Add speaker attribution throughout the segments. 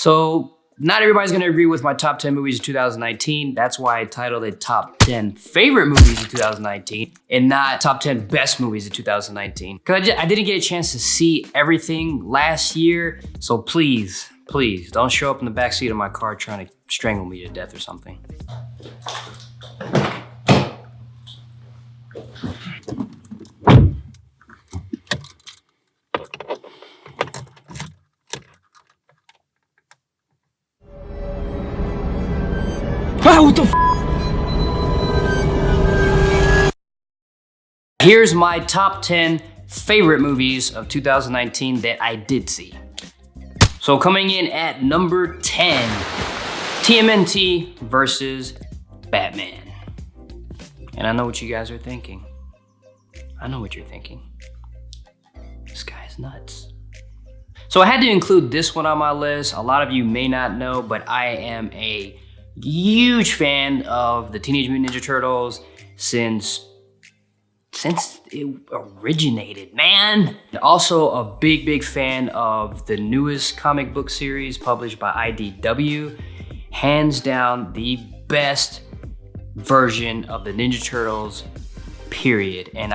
Speaker 1: So not everybody's gonna agree with my top 10 movies of 2019. That's why I titled it top 10 favorite movies of 2019 and not top 10 best movies of 2019. Cause I didn't get a chance to see everything last year. So please don't show up in the backseat of my car trying to strangle me to death or something. Ah, what the f? Here's my top 10 favorite movies of 2019 that I did see. So coming in at number 10, TMNT versus Batman. And I know what you guys are thinking. I know what you're thinking. This guy's nuts. So I had to include this one on my list. A lot of you may not know, but I am a huge fan of the Teenage Mutant Ninja Turtles since it originated, man. Also a big fan of the newest comic book series published by IDW. Hands down the best version of the Ninja Turtles, period. And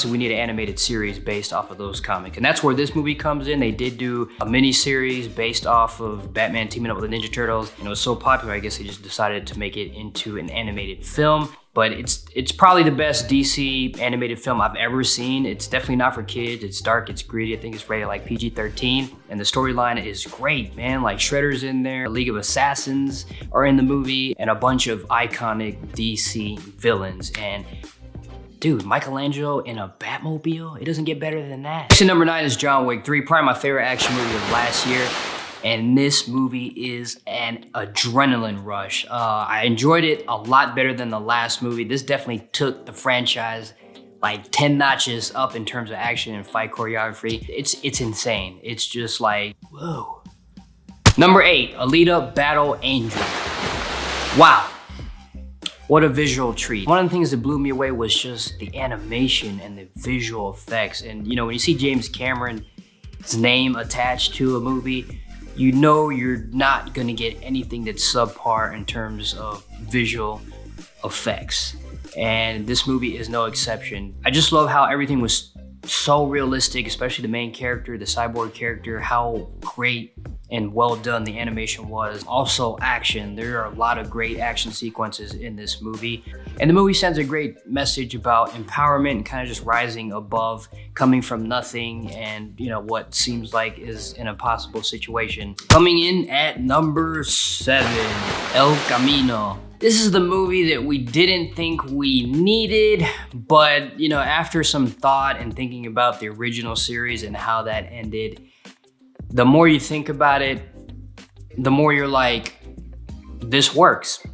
Speaker 1: we need an animated series based off of those comics. And that's where this movie comes in. They did do a mini series based off of Batman teaming up with the Ninja Turtles. And it was so popular, I guess they just decided to make it into an animated film. But it's probably the best DC animated film I've ever seen. It's definitely not for kids. It's dark, it's gritty. I think it's rated like PG-13. And the storyline is great, man. Like Shredder's in there, a League of Assassins are in the movie, and a bunch of iconic DC villains. And dude, Michelangelo in a Batmobile? It doesn't get better than that. Section number 9 is John Wick 3, probably my favorite action movie of last year. And this movie is an adrenaline rush. I enjoyed it a lot better than the last movie. This definitely took the franchise like 10 notches up in terms of action and fight choreography. It's insane. It's just like, whoa. Number 8, Elita Battle Angel. Wow. What a visual treat. One of the things that blew me away was just the animation and the visual effects. And you know, when you see James Cameron's name attached to a movie, you know you're not gonna get anything that's subpar in terms of visual effects. And this movie is no exception. I just love how everything was so realistic, especially the main character, the cyborg character, how great and well done the animation was. Also action, there are a lot of great action sequences in this movie. And the movie sends a great message about empowerment and kind of just rising above, coming from nothing and you know what seems like is an impossible situation. Coming in at number 7, El Camino. This is the movie that we didn't think we needed, but you know, after some thought and thinking about the original series and how that ended, the more you think about it, the more you're like, this works.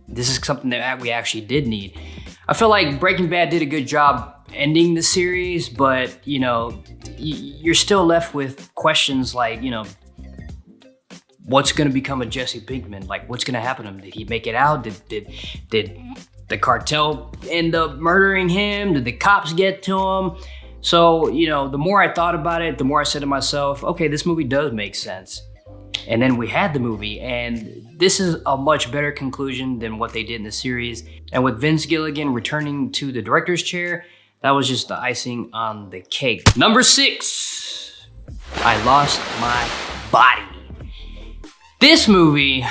Speaker 1: This is something that we actually did need. I feel like Breaking Bad did a good job ending the series, but you know, you're still left with questions like, you know, what's gonna become of Jesse Pinkman? Like, what's gonna happen to him? Did he make it out? Did the cartel end up murdering him? Did the cops get to him? So, you know, the more I thought about it, the more I said to myself, okay, this movie does make sense. And then we had the movie, and this is a much better conclusion than what they did in the series. And with Vince Gilligan returning to the director's chair, that was just the icing on the cake. Number 6, I Lost My Body. This movie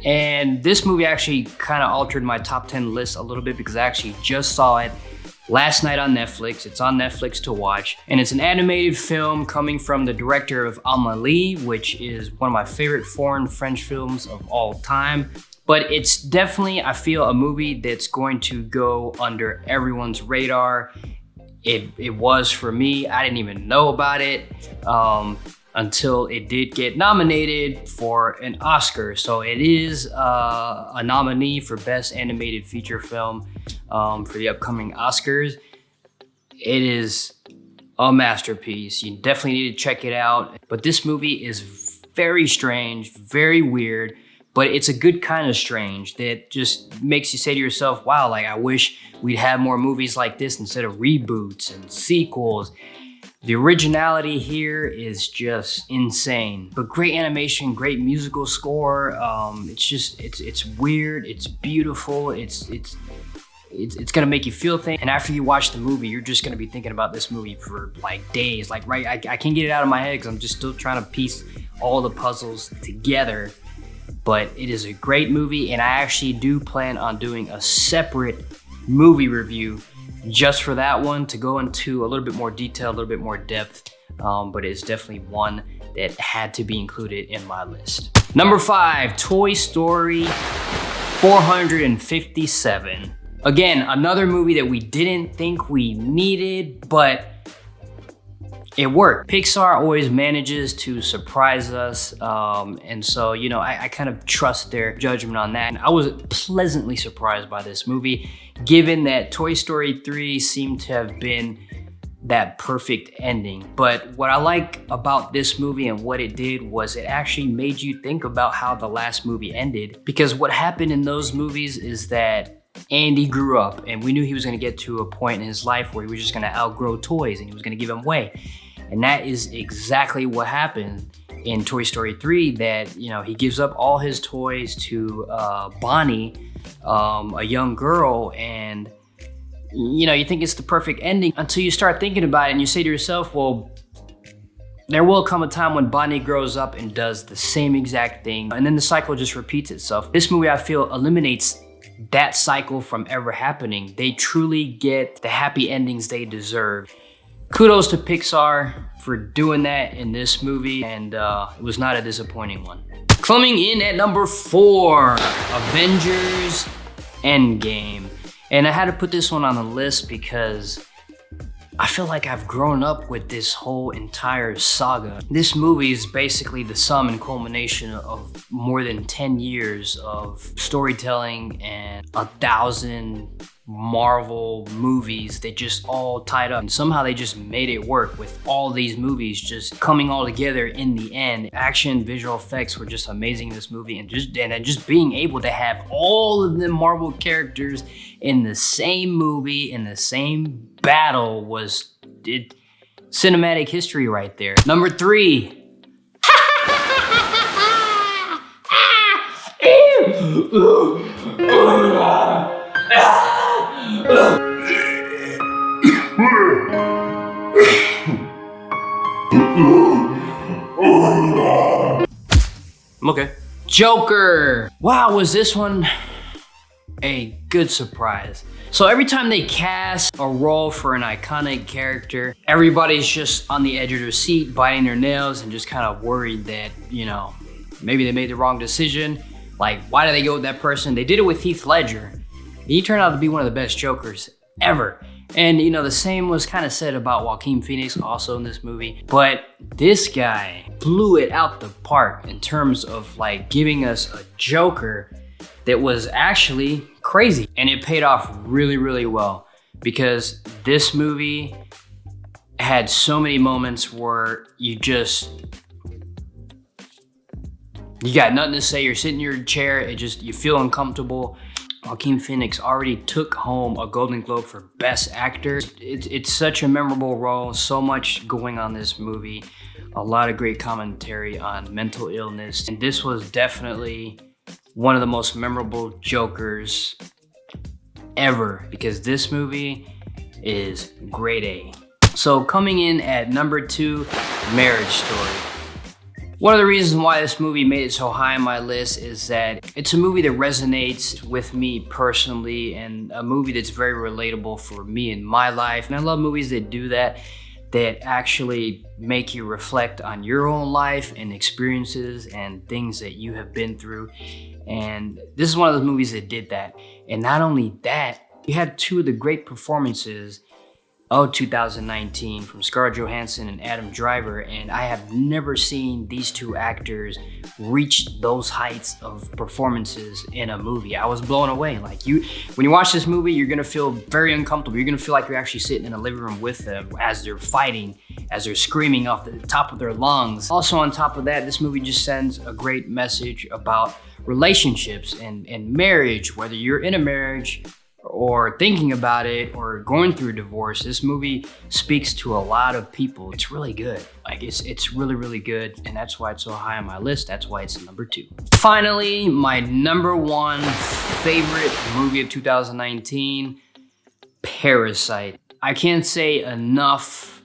Speaker 1: actually kind of altered my top 10 list a little bit because I actually just saw it last night on Netflix. It's on Netflix to watch. And it's an animated film coming from the director of Amélie, which is one of my favorite foreign French films of all time. But it's definitely, I feel, a movie that's going to go under everyone's radar. It was for me. I didn't even know about it until it did get nominated for an Oscar. So it is a nominee for Best Animated Feature Film for the upcoming Oscars. It is a masterpiece. You definitely need to check it out. But this movie is very strange, very weird, but it's a good kind of strange that just makes you say to yourself, wow, like I wish we'd have more movies like this instead of reboots and sequels. The originality here is just insane, but great animation, great musical score. It's weird, it's beautiful, it's gonna make you feel things. And after you watch the movie, you're just gonna be thinking about this movie for like days. Like, right, I can't get it out of my head because I'm just still trying to piece all the puzzles together. But it is a great movie, and I actually do plan on doing a separate movie review just for that one, to go into a little bit more detail, a little bit more depth, but it's definitely one that had to be included in my list. Number 5, Toy Story 457. Again, another movie that we didn't think we needed, but it worked. Pixar always manages to surprise us, and so, you know, I kind of trust their judgment on that. And I was pleasantly surprised by this movie, given that Toy Story 3 seemed to have been that perfect ending. But what I like about this movie and what it did was it actually made you think about how the last movie ended, because what happened in those movies is that Andy grew up, and we knew he was gonna get to a point in his life where he was just gonna outgrow toys and he was gonna give them away. And that is exactly what happened in Toy Story 3, that, you know, he gives up all his toys to Bonnie, a young girl, and, you know, you think it's the perfect ending until you start thinking about it and you say to yourself, well, there will come a time when Bonnie grows up and does the same exact thing, and then the cycle just repeats itself. This movie, I feel, eliminates that cycle from ever happening. They truly get the happy endings they deserve. Kudos to Pixar for doing that in this movie, and it was not a disappointing one. Coming in at number 4, Avengers Endgame. And I had to put this one on the list because I feel like I've grown up with this whole entire saga. This movie is basically the sum and culmination of more than 10 years of storytelling and 1,000 Marvel movies that just all tied up. And somehow they just made it work with all these movies just coming all together in the end. Action, visual effects were just amazing in this movie, and just being able to have all of the Marvel characters in the same movie, in the same battle, was cinematic history right there. Number 3. I'm okay. Joker. Wow, was this one a good surprise. So every time they cast a role for an iconic character, everybody's just on the edge of their seat, biting their nails and just kind of worried that, you know, maybe they made the wrong decision. Like, why did they go with that person? They did it with Heath Ledger. He turned out to be one of the best Jokers ever. And, you know, the same was kind of said about Joaquin Phoenix also in this movie. But this guy blew it out the park in terms of, like, giving us a Joker that was actually crazy. And it paid off really, really well, because this movie had so many moments where you got nothing to say. You're sitting in your chair, you feel uncomfortable. Joaquin Phoenix already took home a Golden Globe for Best Actor. It's such a memorable role, so much going on in this movie, a lot of great commentary on mental illness. And this was definitely one of the most memorable Jokers ever, because this movie is grade A. So coming in at number 2, Marriage Story. One of the reasons why this movie made it so high on my list is that it's a movie that resonates with me personally, and a movie that's very relatable for me in my life. And I love movies that do that actually make you reflect on your own life and experiences and things that you have been through. And this is one of those movies that did that. And not only that, you had 2 of the great performances of 2019 from Scarlett Johansson and Adam Driver, and I have never seen these 2 actors reach those heights of performances in a movie. I was blown away. Like, when you watch this movie, you're gonna feel very uncomfortable. You're gonna feel like you're actually sitting in a living room with them as they're fighting, as they're screaming off the top of their lungs. Also, on top of that, this movie just sends a great message about relationships and marriage, whether you're in a marriage or thinking about it or going through a divorce, this movie speaks to a lot of people. It's really good. Like it's really, really good. And that's why it's so high on my list. That's why it's number 2. Finally, my number 1 favorite movie of 2019, Parasite. I can't say enough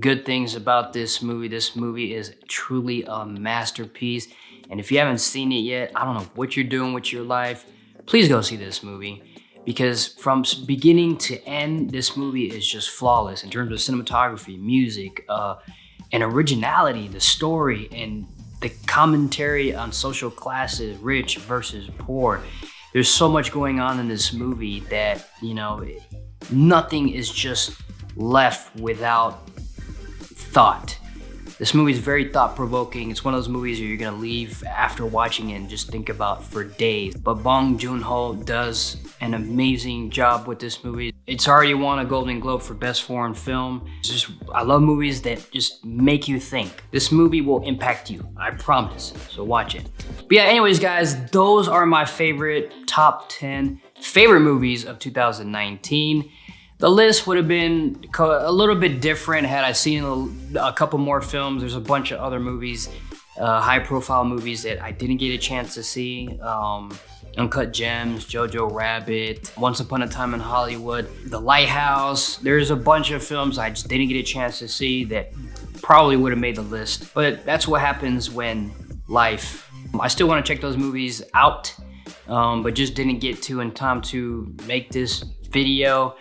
Speaker 1: good things about this movie. This movie is truly a masterpiece. And if you haven't seen it yet, I don't know what you're doing with your life. Please go see this movie. Because from beginning to end, this movie is just flawless in terms of cinematography, music, and originality, the story, and the commentary on social classes, rich versus poor. There's so much going on in this movie that, you know, nothing is just left without thought. This movie is very thought-provoking. It's one of those movies where you're gonna leave after watching it and just think about for days. But Bong Joon-ho does an amazing job with this movie. It's already won a Golden Globe for Best Foreign Film. I love movies that just make you think. This movie will impact you, I promise. So watch it. But yeah, anyways, guys, those are my favorite top 10 favorite movies of 2019. The list would have been a little bit different had I seen a couple more films. There's a bunch of other movies, high-profile movies that I didn't get a chance to see. Uncut Gems, Jojo Rabbit, Once Upon a Time in Hollywood, The Lighthouse. There's a bunch of films I just didn't get a chance to see that probably would have made the list. But that's what happens when life. I still want to check those movies out, but just didn't get to in time to make this video.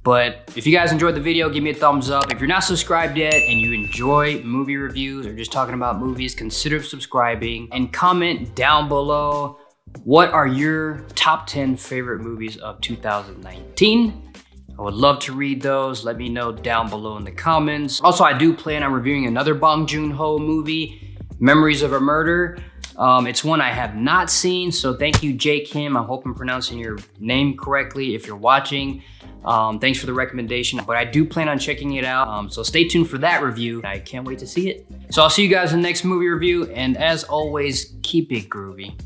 Speaker 1: But if you guys enjoyed the video, give me a thumbs up. If you're not subscribed yet and you enjoy movie reviews or just talking about movies, consider subscribing and comment down below, what are your top 10 favorite movies of 2019? I would love to read those. Let me know down below in the comments. Also, I do plan on reviewing another Bong Joon-ho movie, Memories of a Murder. It's one I have not seen, so thank you, Jay Kim. I hope I'm pronouncing your name correctly if you're watching. Thanks for the recommendation, but I do plan on checking it out, so stay tuned for that review. I can't wait to see it. So I'll see you guys in the next movie review, and as always, keep it groovy.